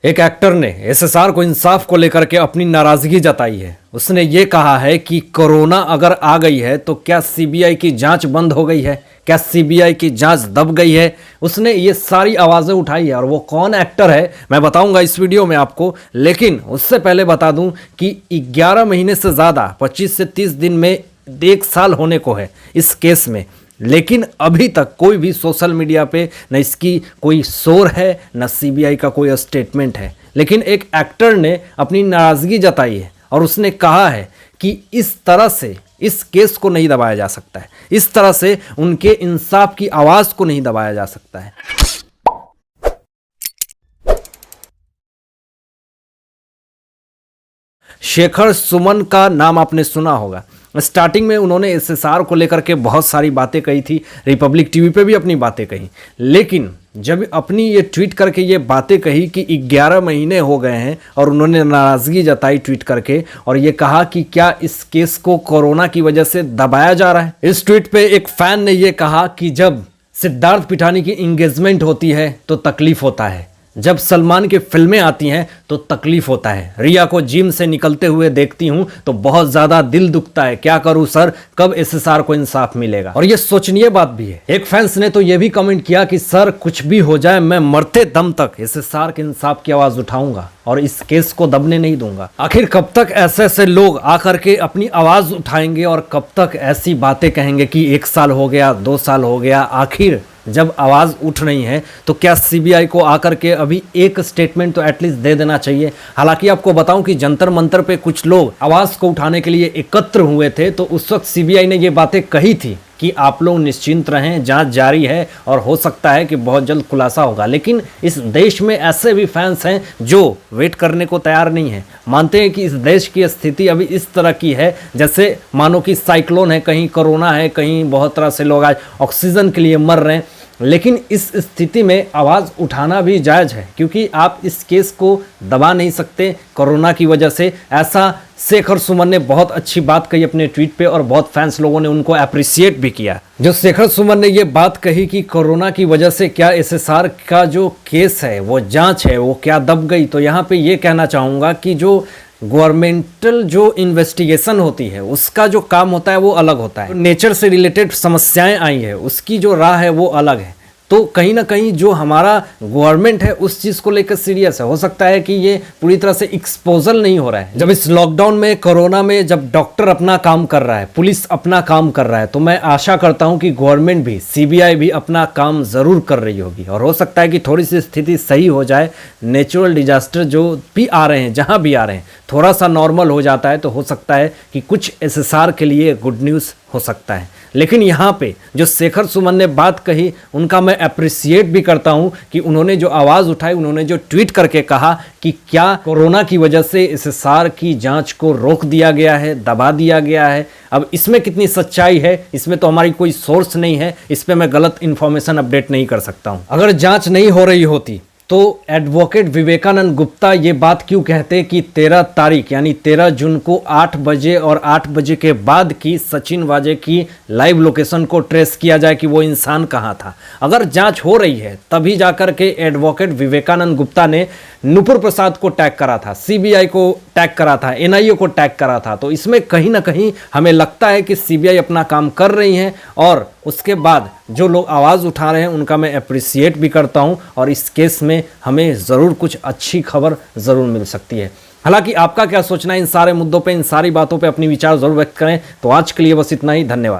एक एक्टर ने एसएसआर को इंसाफ को लेकर के अपनी नाराजगी जताई है। उसने ये कहा है कि कोरोना अगर आ गई है तो क्या सीबीआई की जांच बंद हो गई है, क्या सीबीआई की जांच दब गई है। उसने ये सारी आवाज़ें उठाई है और वो कौन एक्टर है मैं बताऊंगा इस वीडियो में आपको। लेकिन उससे पहले बता दूं कि 11 महीने से ज़्यादा 25 से 30 दिन में 1 साल होने को है इस केस में, लेकिन अभी तक कोई भी सोशल मीडिया पे न इसकी कोई शोर है न सीबीआई का कोई स्टेटमेंट है। लेकिन एक एक्टर ने अपनी नाराज़गी जताई है और उसने कहा है कि इस तरह से इस केस को नहीं दबाया जा सकता है, इस तरह से उनके इंसाफ की आवाज़ को नहीं दबाया जा सकता है। शेखर सुमन का नाम आपने सुना होगा। स्टार्टिंग में उन्होंने एसएसआर को लेकर के बहुत सारी बातें कही थी, रिपब्लिक टीवी पे भी अपनी बातें कही। लेकिन जब अपनी ये ट्वीट करके ये बातें कही कि 11 महीने हो गए हैं और उन्होंने नाराज़गी जताई ट्वीट करके और ये कहा कि क्या इस केस को कोरोना की वजह से दबाया जा रहा है। इस ट्वीट पे एक फैन ने ये कहा कि जब सिद्धार्थ पिठानी की इंगेजमेंट होती है तो तकलीफ होता है, जब सलमान की फिल्में आती हैं तो तकलीफ होता है, रिया को जिम से निकलते हुए देखती हूं तो बहुत ज़्यादा दिल दुखता है, क्या करूं सर, कब एसएसआर को इंसाफ मिलेगा। और ये सोचनीय बात भी है। एक फैंस ने तो ये भी कमेंट किया कि सर कुछ भी हो जाए मैं मरते दम तक एसएसआर के इंसाफ की आवाज़ उठाऊंगा और इस केस को दबने नहीं दूंगा। आखिर कब तक ऐसे ऐसे लोग आकर के अपनी आवाज़ उठाएंगे और कब तक ऐसी बातें कहेंगे कि 1 साल हो गया, 2 साल हो गया। आखिर जब आवाज़ उठ रही है तो क्या सीबीआई को आकर के अभी एक स्टेटमेंट तो एटलीस्ट दे देना चाहिए। हालांकि आपको बताऊं कि जंतर मंतर पे कुछ लोग आवाज़ को उठाने के लिए एकत्र हुए थे, तो उस वक्त सीबीआई ने ये बातें कही थी कि आप लोग निश्चिंत रहें, जांच जारी है और हो सकता है कि बहुत जल्द खुलासा होगा। लेकिन इस देश में ऐसे भी फैंस हैं जो वेट करने को तैयार नहीं है, मानते हैं कि इस देश की स्थिति अभी इस तरह की है जैसे मानो कि साइक्लोन है, कहीं कोरोना है, कहीं बहुत तरह से लोग आज ऑक्सीजन के लिए मर रहे हैं। लेकिन इस स्थिति में आवाज़ उठाना भी जायज़ है, क्योंकि आप इस केस को दबा नहीं सकते कोरोना की वजह से। ऐसा शेखर सुमन ने बहुत अच्छी बात कही अपने ट्वीट पे और बहुत फैंस लोगों ने उनको अप्रिशिएट भी किया। जो शेखर सुमन ने ये बात कही कि कोरोना की वजह से क्या एसएसआर का जो केस है, वो जांच है, वो क्या दब गई, तो यहाँ पे ये कहना चाहूँगा कि जो गवर्नमेंटल जो इन्वेस्टिगेशन होती है उसका जो काम होता है वो अलग होता है। नेचर से रिलेटेड समस्याएं आई है उसकी जो राह है वो अलग है। तो कहीं ना कहीं जो हमारा गवर्नमेंट है उस चीज़ को लेकर सीरियस है। हो सकता है कि ये पूरी तरह से एक्सपोजल नहीं हो रहा है। जब इस लॉकडाउन में, कोरोना में, जब डॉक्टर अपना काम कर रहा है, पुलिस अपना काम कर रहा है, तो मैं आशा करता हूं कि गवर्नमेंट भी, सीबीआई भी अपना काम ज़रूर कर रही होगी। और हो सकता है कि थोड़ी सी स्थिति सही हो जाए, नेचुरल डिजास्टर जो भी आ रहे हैं, जहाँ भी आ रहे हैं, थोड़ा सा नॉर्मल हो जाता है तो हो सकता है कि कुछ एसएसआर के लिए गुड न्यूज़ हो सकता है। लेकिन यहाँ पे जो शेखर सुमन ने बात कही उनका मैं अप्रिशिएट भी करता हूँ कि उन्होंने जो आवाज़ उठाई, उन्होंने जो ट्वीट करके कहा कि क्या कोरोना की वजह से एसएसआर की जांच को रोक दिया गया है, दबा दिया गया है। अब इसमें कितनी सच्चाई है, इसमें तो हमारी कोई सोर्स नहीं है, इस पर मैं गलत इन्फॉर्मेशन अपडेट नहीं कर सकता हूँ। अगर जाँच नहीं हो रही होती तो एडवोकेट विवेकानंद गुप्ता ये बात क्यों कहते कि 13 तारीख यानी 13 जून को 8 बजे और 8 बजे के बाद की सचिन वाजे की लाइव लोकेशन को ट्रेस किया जाए कि वो इंसान कहाँ था। अगर जांच हो रही है तभी जाकर के एडवोकेट विवेकानंद गुप्ता ने नुपुर प्रसाद को टैग करा था, सीबीआई को टैग करा था, एनआईए को टैग करा था। तो इसमें कहीं ना कहीं हमें लगता है कि सीबीआई अपना काम कर रही है और उसके बाद जो लोग आवाज़ उठा रहे हैं उनका मैं अप्रिशिएट भी करता हूं और इस केस में हमें ज़रूर कुछ अच्छी खबर ज़रूर मिल सकती है। हालांकि आपका क्या सोचना है इन सारे मुद्दों पे, इन सारी बातों पे अपनी विचार ज़रूर व्यक्त करें। तो आज के लिए बस इतना ही, धन्यवाद।